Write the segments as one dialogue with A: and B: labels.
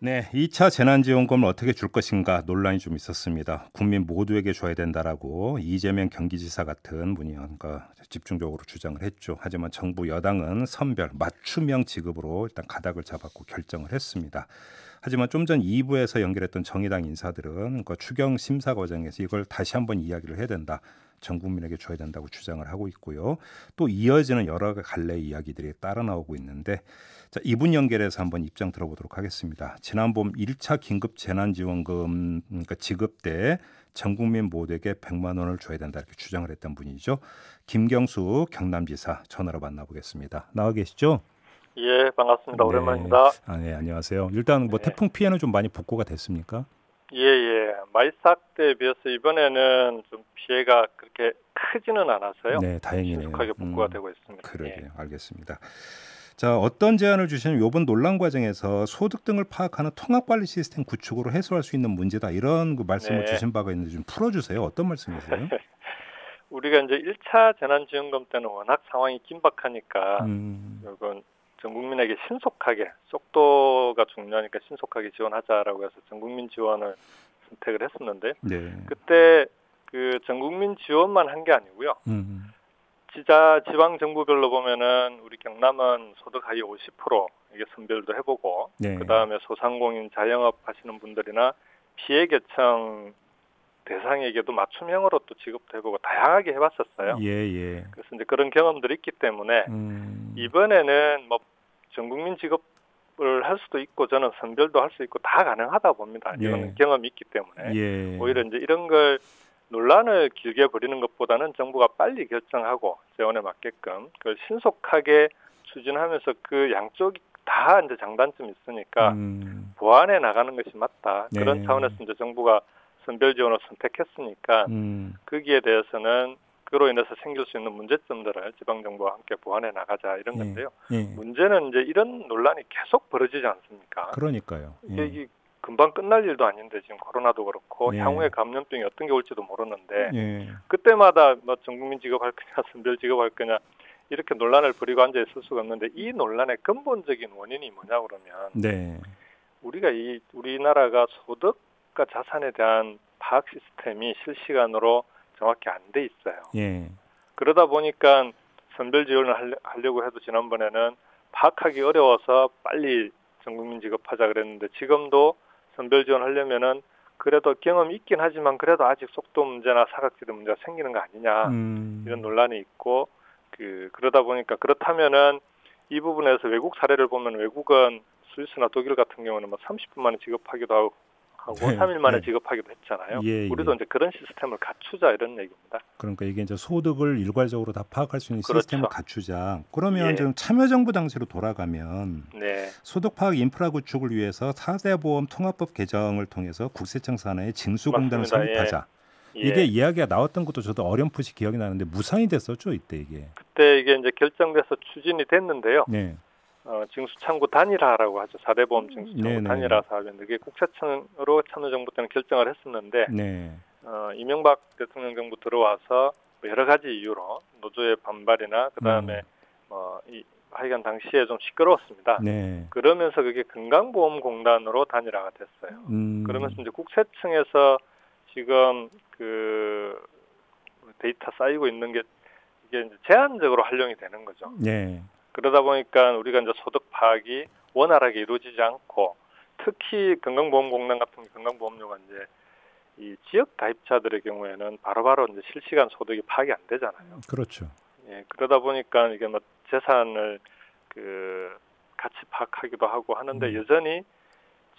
A: 네, 2차 재난지원금을 어떻게 줄 것인가 논란이 좀 있었습니다. 국민 모두에게 줘야 된다라고 이재명 경기지사 같은 분이 집중적으로 주장을 했죠. 하지만 정부 여당은 선별 맞춤형 지급으로 일단 가닥을 잡았고 결정을 했습니다. 하지만 좀 전 2부에서 연결했던 정의당 인사들은 그 추경 심사 과정에서 이걸 다시 한번 이야기를 해야 된다. 전 국민에게 줘야 된다고 주장을 하고 있고요. 또 이어지는 여러 갈래의 이야기들이 따라 나오고 있는데 자, 이분 연결해서 한번 입장 들어보도록 하겠습니다. 지난 봄 1차 긴급 재난지원금 지급 때 전 국민 모두에게 100만 원을 줘야 된다 이렇게 주장을 했던 분이죠. 김경수 경남지사 전화로 만나보겠습니다. 나와 계시죠?
B: 예, 반갑습니다.
A: 네.
B: 오랜만입니다.
A: 네, 안녕하세요. 일단 뭐
B: 네.
A: 태풍 피해는 좀 많이 복구가 됐습니까?
B: 예. 마이삭 때에 비해서 이번에는 좀 피해가 그렇게 크지는 않아서요.
A: 네, 다행이네요.
B: 신속하게 복구가 되고 있습니다.
A: 그러게요.
B: 예.
A: 알겠습니다. 자, 어떤 제안을 주시는 이번 논란 과정에서 소득 등을 파악하는 통합관리 시스템 구축으로 해소할 수 있는 문제다 이런 그 말씀을
B: 네.
A: 주신 바가 있는데 좀 풀어주세요. 어떤 말씀이세요?
B: 우리가 이제 1차 재난지원금 때는 워낙 상황이 긴박하니까 이건 전 국민에게 신속하게 속도가 중요하니까 신속하게 지원하자라고 해서 전 국민 지원을 선택을 했었는데
A: 네.
B: 그때 그 전 국민 지원만 한 게 아니고요. 지방 정부별로 보면은 우리 경남은 소득 하위 50% 이게 선별도 해보고
A: 네.
B: 그다음에 소상공인 자영업 하시는 분들이나 피해계층 대상에게도 맞춤형으로 또 지급도 해보고 다양하게 해봤었어요.
A: 예.
B: 그래서 이제 그런 경험들이 있기 때문에 이번에는 뭐 전국민 지급을 할 수도 있고 저는 선별도 할 수 있고 다 가능하다 봅니다. 이거는 경험이 있기 때문에 오히려 이제 이런 걸 논란을 길게 벌이는 것보다는 정부가 빨리 결정하고 재원에 맞게끔 그걸 신속하게 추진하면서 그 양쪽이 다 이제 장단점이 있으니까 보완해 나가는 것이 맞다. 그런 차원에서 이제 정부가 선별 지원을 선택했으니까 거기에 대해서는 그로 인해서 생길 수 있는 문제점들을 지방 정부와 함께 보완해 나가자 이런 건데요. 문제는 이제 이런 논란이 계속 벌어지지 않습니까?
A: 그러니까요.
B: 이게 금방 끝날 일도 아닌데 지금 코로나도 그렇고 향후에 감염병이 어떤 게 올지도 모르는데 그때마다 뭐 전국민 지급할 거냐 선별 지급할 거냐 이렇게 논란을 벌이고 앉아 있을 수가 없는데 이 논란의 근본적인 원인이 뭐냐 그러면 우리가 우리나라가 소득과 자산에 대한 파악 시스템이 실시간으로 정확히 안 돼 있어요. 그러다 보니까 선별 지원을 하려고 해도 지난번에는 파악하기 어려워서 빨리 전국민 지급하자 그랬는데 지금도 선별 지원하려면은 그래도 경험이 있긴 하지만 그래도 아직 속도 문제나 사각지대 문제가 생기는 거 아니냐 이런 논란이 있고 그러다 보니까 그렇다면은 이 부분에서 외국 사례를 보면 외국은 스위스나 독일 같은 경우는 뭐 30분 만에 지급하기도 하고 3일 만에 지급하기도 했잖아요. 우리도 이제 그런 시스템을 갖추자 이런 얘기입니다.
A: 그러니까 이게 이제 소득을 일괄적으로 다 파악할 수 있는 시스템을 갖추자. 그러면 좀 참여정부 당시로 돌아가면 소득 파악 인프라 구축을 위해서 4대 보험 통합법 개정을 통해서 국세청 산하에 징수공단을 설립하자. 이게 이야기가 나왔던 것도 저도 어렴풋이 기억이 나는데 무산이 됐었죠 이때 이게.
B: 그때 이게 이제 결정돼서 추진이 됐는데요. 징수창구 단일화라고 하죠. 4대 보험 징수창구 단일화 사업인데 그게 국세청으로 참여정부 때는 결정을 했었는데 이명박 대통령 정부 들어와서 여러 가지 이유로 노조의 반발이나 그다음에 하여간 당시에 좀 시끄러웠습니다. 그러면서 그게 건강보험공단으로 단일화가 됐어요. 그러면서 이제 국세청에서 지금 그 데이터 쌓이고 있는 게 이게 이제 제한적으로 활용이 되는 거죠. 그러다 보니까 우리가 이제 소득 파악이 원활하게 이루어지지 않고 특히 건강보험공단 같은 건강보험료가 이제 이 지역 가입자들의 경우에는 바로바로 이제 실시간 소득이 파악이 안 되잖아요.
A: 그렇죠.
B: 그러다 보니까 이게 뭐 재산을 같이 파악하기도 하고 하는데 여전히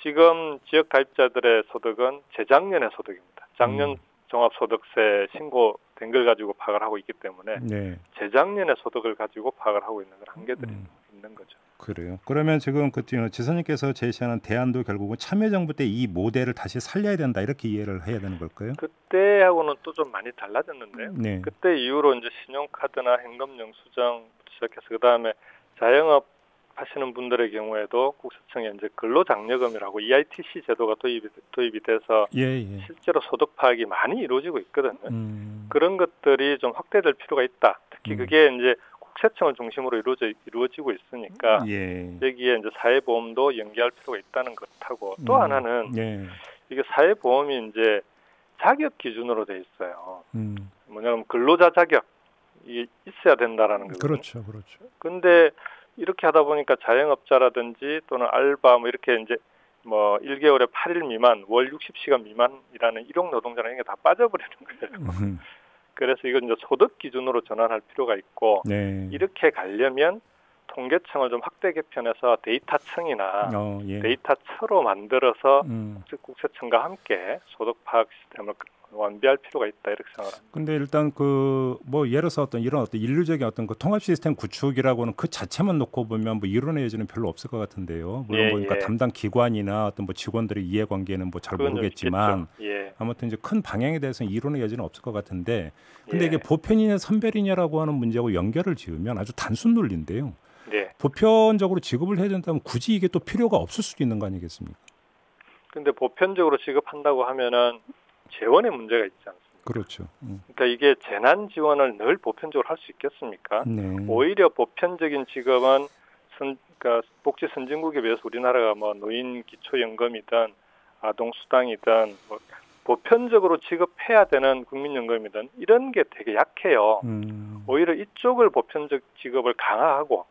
B: 지금 지역 가입자들의 소득은 재작년의 소득입니다. 작년 종합소득세 신고된 걸 가지고 파악을 하고 있기 때문에 재작년의 소득을 가지고 파악을 하고 있는 그런 한계들이 있는 거죠.
A: 그래요. 그러면 지금 지사님께서 제시하는 대안도 결국은 참여정부 때 이 모델을 다시 살려야 된다 이렇게 이해를 해야 되는 걸까요?
B: 그때하고는 또 좀 많이 달라졌는데요. 그때 이후로 이제 신용카드나 현금영수증 시작해서 그다음에 자영업 하시는 분들의 경우에도 국세청에 이제 근로장려금이라고 EITC 제도가 도입이 돼서 실제로 소득 파악이 많이 이루어지고 있거든요. 그런 것들이 좀 확대될 필요가 있다. 특히 그게 이제 국세청을 중심으로 이루어지고 있으니까 여기에 이제 사회보험도 연계할 필요가 있다는 것하고 또 하나는 이게 사회보험이 이제 자격 기준으로 돼 있어요. 뭐냐면 근로자 자격이 있어야 된다라는 거거든요.
A: 그렇죠.
B: 근데 이렇게 하다 보니까 자영업자라든지 또는 알바 뭐 이렇게 이제 뭐 1개월에 8일 미만, 월 60시간 미만이라는 일용 노동자는 이게 다 빠져버리는 거예요. 그래서 이건 이제 소득 기준으로 전환할 필요가 있고 이렇게 가려면 통계청을 좀 확대 개편해서 데이터청이나 데이터처로 만들어서 국세청과 함께 소득 파악 시스템을 완비할 필요가 있다 이렇게 생각합니다.
A: 근데 일단 그 뭐 예를 들어서 이런 인류적인 그 통합 시스템 구축이라고는 그 자체만 놓고 보면 뭐 이론의 여지는 별로 없을 것 같은데요. 물론 보니까 담당 기관이나 뭐 직원들의 이해관계는 뭐 잘 모르겠지만 아무튼 이제 큰 방향에 대해서는 이론의 여지는 없을 것 같은데 근데 이게 보편이냐 선별이냐라고 하는 문제하고 연결을 지으면 아주 단순 논리인데요. 보편적으로 지급을 해야 된다면 굳이 이게 또 필요가 없을 수도 있는 거 아니겠습니까?
B: 근데 보편적으로 지급한다고 하면은 재원의 문제가 있지 않습니까?
A: 그렇죠.
B: 그러니까 이게 재난 지원을 늘 보편적으로 할 수 있겠습니까? 오히려 보편적인 직업은 그러니까 복지 선진국에 비해서 우리나라가 뭐 노인 기초연금이든 아동수당이든 뭐 보편적으로 지급해야 되는 국민연금이든 이런 게 되게 약해요. 오히려 이쪽을 보편적 지급을 강화하고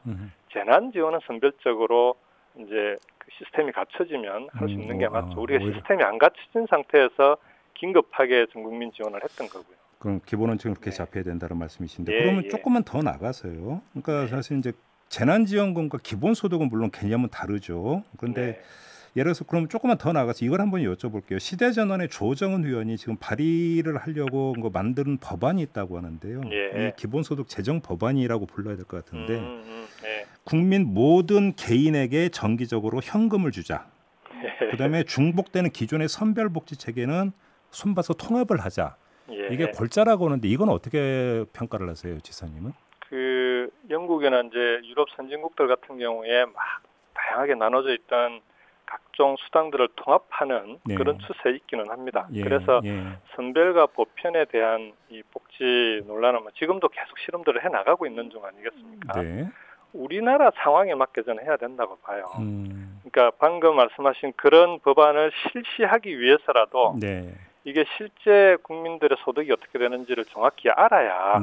B: 재난 지원은 선별적으로 이제 그 시스템이 갖춰지면 할 수 있는 게 맞죠. 우리가 오히려. 시스템이 안 갖춰진 상태에서 긴급하게 전 국민 지원을 했던 거고요.
A: 그럼 기본은 지금 그렇게 잡혀야 된다는 말씀이신데 그러면 조금만 더 나가서요. 그러니까 사실 이제 재난지원금과 기본소득은 물론 개념은 다르죠. 그런데 예를 들어서 그럼 조금만 더 나가서 이걸 한번 여쭤볼게요. 시대전환의 조정은 의원이 지금 발의를 하려고 만드는 법안이 있다고 하는데요. 이 기본소득 재정 법안이라고 불러야 될 것 같은데 국민 모든 개인에게 정기적으로 현금을 주자. 그다음에 중복되는 기존의 선별복지 체계는 손봐서 통합을 하자. 이게 골자라고 하는데 이건 어떻게 평가를 하세요, 지사님은?
B: 그 영국이나 이제 유럽 선진국들 같은 경우에 막 다양하게 나눠져 있던 각종 수당들을 통합하는 그런 추세에 있기는 합니다. 그래서 선별과 보편에 대한 이 복지 논란은 지금도 계속 실험들을 해 나가고 있는 중 아니겠습니까? 우리나라 상황에 맞게 저는 해야 된다고 봐요. 그러니까 방금 말씀하신 그런 법안을 실시하기 위해서라도 이게 실제 국민들의 소득이 어떻게 되는지를 정확히 알아야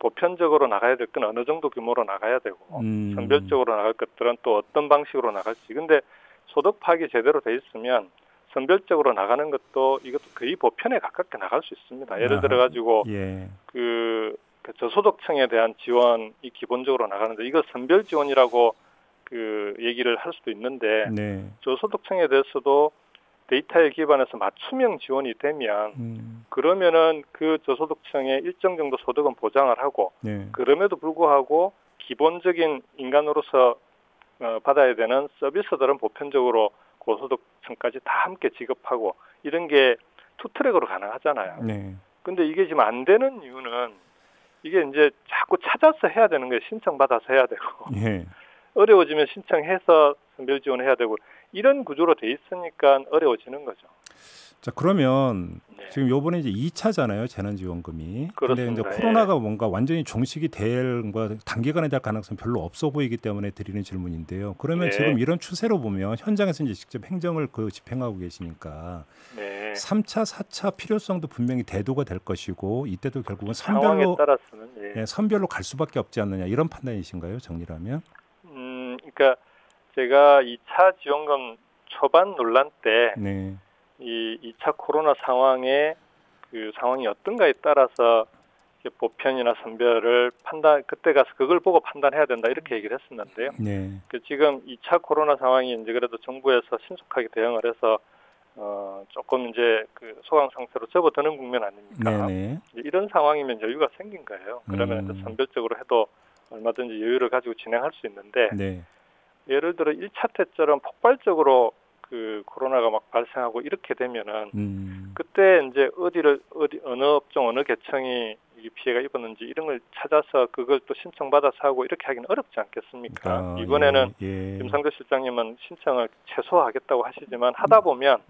B: 보편적으로 나가야 될 건 어느 정도 규모로 나가야 되고 선별적으로 나갈 것들은 또 어떤 방식으로 나갈지. 근데 소득 파악이 제대로 돼 있으면 선별적으로 나가는 것도 이것도 거의 보편에 가깝게 나갈 수 있습니다. 예를 들어 가지고 그 저소득층에 대한 지원이 기본적으로 나가는데 이거 선별 지원이라고 그 얘기를 할 수도 있는데 저소득층에 대해서도 데이터에 기반해서 맞춤형 지원이 되면 그러면은 그 저소득층의 일정 정도 소득은 보장을 하고 그럼에도 불구하고 기본적인 인간으로서 받아야 되는 서비스들은 보편적으로 고소득층까지 다 함께 지급하고 이런 게 투트랙으로 가능하잖아요. 근데 이게 지금 안 되는 이유는 이게 이제 자꾸 찾아서 해야 되는 거예요. 신청받아서 해야 되고 어려워지면 신청해서 선별 지원해야 되고 이런 구조로 돼 있으니까 어려워지는 거죠.
A: 자 그러면 지금 요번에 이제 2차잖아요 재난지원금이. 그런데 이제 코로나가 뭔가 완전히 종식이 될 단기간에 될 가능성 별로 없어 보이기 때문에 드리는 질문인데요. 그러면 지금 이런 추세로 보면 현장에서 이제 직접 행정을 집행하고 계시니까 3차, 4차 필요성도 분명히 대두가 될 것이고 이때도 결국은 선별로 따라서는 선별로 갈 수밖에 없지 않느냐 이런 판단이신가요? 정리하면?
B: 그러니까 제가 2차 지원금 초반 논란 때 이 2차 코로나 상황에 그 상황이 어떤가에 따라서 보편이나 선별을 그때 가서 그걸 보고 판단해야 된다 이렇게 얘기를 했었는데요. 그 지금 2차 코로나 상황이 이제 그래도 정부에서 신속하게 대응을 해서 조금 이제 그 소강 상태로 접어드는 국면 아닙니까? 이런 상황이면 여유가 생긴 거예요. 그러면 선별적으로 해도 얼마든지 여유를 가지고 진행할 수 있는데 예를 들어 1차 때처럼 폭발적으로 그 코로나가 막 발생하고 이렇게 되면은 그때 이제 어느 업종 어느 계층이 피해가 입었는지 이런 걸 찾아서 그걸 또 신청받아서 하고 이렇게 하기는 어렵지 않겠습니까? 이번에는 김상조 실장님은 신청을 최소화하겠다고 하시지만 하다 보면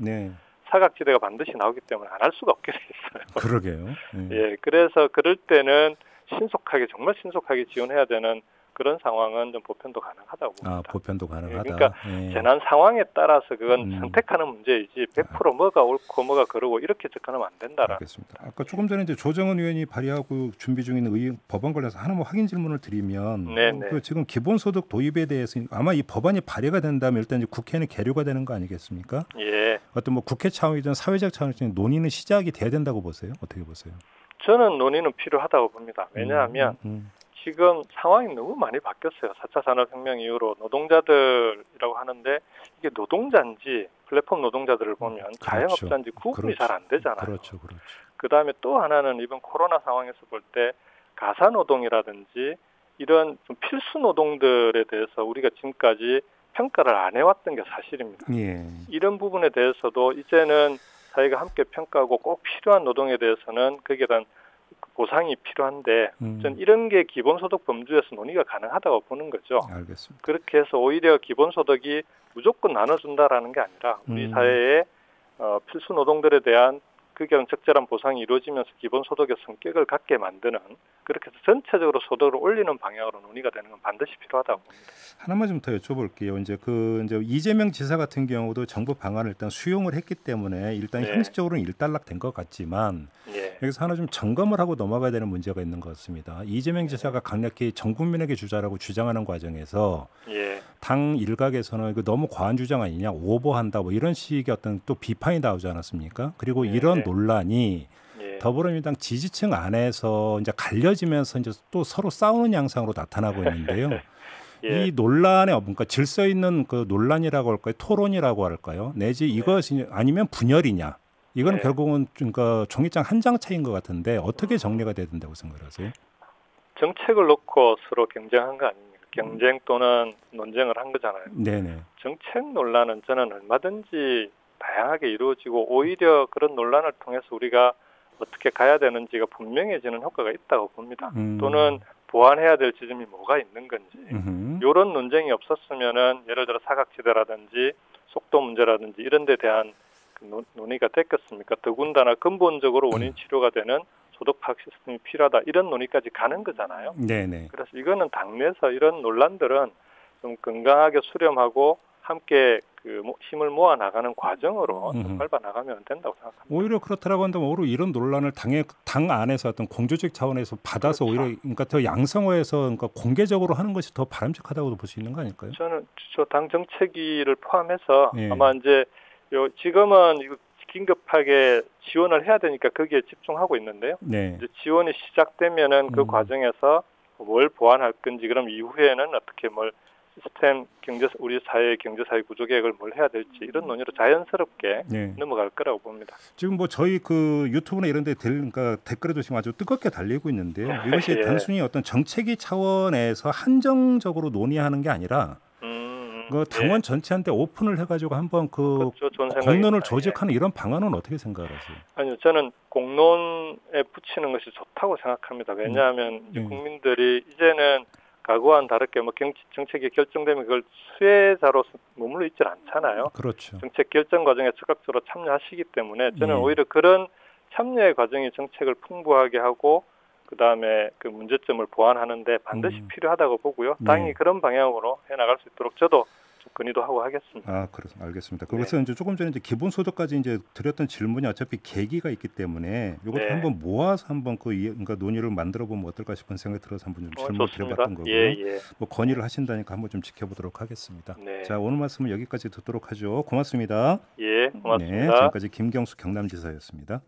B: 사각지대가 반드시 나오기 때문에 안 할 수가 없게 돼 있어요.
A: 그러게요.
B: 그래서 그럴 때는 신속하게 정말 신속하게 지원해야 되는 그런 상황은 좀 보편도 가능하다고 봅니다.
A: 아, 보편도 가능하다.
B: 그러니까 재난 상황에 따라서 그건 선택하는 문제이지 100% 뭐가 옳고 뭐가 그러고 이렇게 접근하면 안 된다라.
A: 알겠습니다. 아까 조금 전에 이제 조정은 의원이 발의하고 준비 중인 법안 관련해서 하나 확인 질문을 드리면 그 지금 기본소득 도입에 대해서 아마 이 법안이 발의가 된다면 일단 이제 국회는 계류가 되는 거 아니겠습니까?
B: 예.
A: 어떤 뭐 국회 차원이든 사회적 차원이든 논의는 시작이 돼야 된다고 보세요? 어떻게 보세요?
B: 저는 논의는 필요하다고 봅니다. 왜냐하면 지금 상황이 너무 많이 바뀌었어요. 4차 산업혁명 이후로 노동자들이라고 하는데 이게 노동자인지 플랫폼 노동자들을 보면 그렇죠. 자영업자인지 구분이 잘 안 되잖아요.
A: 그렇죠.
B: 그다음에 또 하나는 이번 코로나 상황에서 볼 때 가사노동이라든지 이런 좀 필수 노동들에 대해서 우리가 지금까지 평가를 안 해왔던 게 사실입니다.
A: 예.
B: 이런 부분에 대해서도 이제는 사회가 함께 평가하고 꼭 필요한 노동에 대해서는 거기에 대한 보상이 필요한데 전 이런 게 기본소득 범주에서 논의가 가능하다고 보는 거죠.
A: 알겠습니다.
B: 그렇게 해서 오히려 기본소득이 무조건 나눠준다라는 게 아니라 우리 사회의 필수 노동들에 대한 그게 적절한 보상이 이루어지면서 기본소득의 성격을 갖게 만드는 그렇게 해서 전체적으로 소득을 올리는 방향으로 논의가 되는 건 반드시 필요하다고 봅니다.
A: 하나만 좀 더 여쭤볼게요. 이제 이재명 지사 같은 경우도 정부 방안을 일단 수용을 했기 때문에 일단 형식적으로는 일단락된 것 같지만 여기서 하나 좀 점검을 하고 넘어가야 되는 문제가 있는 것 같습니다. 이재명 지사가 강력히 전 국민에게 주자라고 주장하는 과정에서 당 일각에서는 이거 너무 과한 주장 아니냐, 오버한다, 뭐 이런 식의 어떤 또 비판이 나오지 않았습니까? 그리고 이런 논란이 더불어민주당 지지층 안에서 이제 갈려지면서 이제 또 서로 싸우는 양상으로 나타나고 있는데요. 이 논란에 뭔가 질서 있는 그 논란이라고 할까요, 토론이라고 할까요, 내지 이것이 아니면 분열이냐? 이거는 결국은 그러니까 종이장 한 장 차이인 것 같은데 어떻게 정리가 돼야 된다고 생각하세요?
B: 정책을 놓고 서로 경쟁한 거 아닙니까? 경쟁 또는 논쟁을 한 거잖아요.
A: 네네.
B: 정책 논란은 저는 얼마든지 다양하게 이루어지고 오히려 그런 논란을 통해서 우리가 어떻게 가야 되는지가 분명해지는 효과가 있다고 봅니다. 또는 보완해야 될 지점이 뭐가 있는 건지 이런 논쟁이 없었으면은 예를 들어 사각지대라든지 속도 문제라든지 이런 데 대한 그 논의가 됐겠습니까? 더군다나 근본적으로 원인 치료가 되는 소득 파악 시스템이 필요하다 이런 논의까지 가는 거잖아요.
A: 네네.
B: 그래서 이거는 당내에서 이런 논란들은 좀 건강하게 수렴하고 함께 그 힘을 모아 나가는 과정으로 밟아 나가면 된다고 생각합니다.
A: 오히려 그렇다라고 한다면 오히려 이런 논란을 당 안에서 어떤 공조직 차원에서 받아서 오히려 그러니까 더 양성화해서 그러니까 공개적으로 하는 것이 더 바람직하다고도 볼 수 있는 거 아닐까요?
B: 저는 당 정책위를 포함해서 아마 이제 지금은 이거 긴급하게 지원을 해야 되니까 거기에 집중하고 있는데요. 이제 지원이 시작되면은 그 과정에서 뭘 보완할 건지 그럼 이후에는 어떻게 뭘 시스템 우리 사회의 경제사회 구조 개혁을 뭘 해야 될지 이런 논의로 자연스럽게 넘어갈 거라고 봅니다.
A: 지금 뭐 저희 그 유튜브나 이런 데 그러니까 댓글에도 지금 아주 뜨겁게 달리고 있는데요. 이것이 단순히 어떤 정책위 차원에서 한정적으로 논의하는 게 아니라 그 당원 전체한테 오픈을 해가지고 한번 그 공론을 조직하는 이런 방안은 어떻게 생각하세요?
B: 아니요, 저는 공론에 붙이는 것이 좋다고 생각합니다. 왜냐하면 국민들이 이제는 과거와는 다르게 뭐 정책이 결정되면 그걸 수혜자로 머물러 있질 않잖아요.
A: 그렇죠.
B: 정책 결정 과정에 적극적으로 참여하시기 때문에 저는 오히려 그런 참여의 과정이 정책을 풍부하게 하고 그다음에 그 문제점을 보완하는데 반드시 필요하다고 보고요. 당이 그런 방향으로 해나갈 수 있도록 저도 좀 건의도 하고 하겠습니다.
A: 아, 그렇습니다. 알겠습니다. 그래서 이제 조금 전에 이제 기본소득까지 이제 드렸던 질문이 어차피 계기가 있기 때문에 이것도 한번 모아서 한번 그러니까 논의를 만들어 보면 어떨까 싶은 생각이 들어서 한번 좀 질문을 드려봤던 거고요. 뭐 건의를 하신다니까 한번 좀 지켜보도록 하겠습니다. 자, 오늘 말씀은 여기까지 듣도록 하죠. 고맙습니다.
B: 고맙습니다.
A: 지금까지 김경수 경남지사였습니다.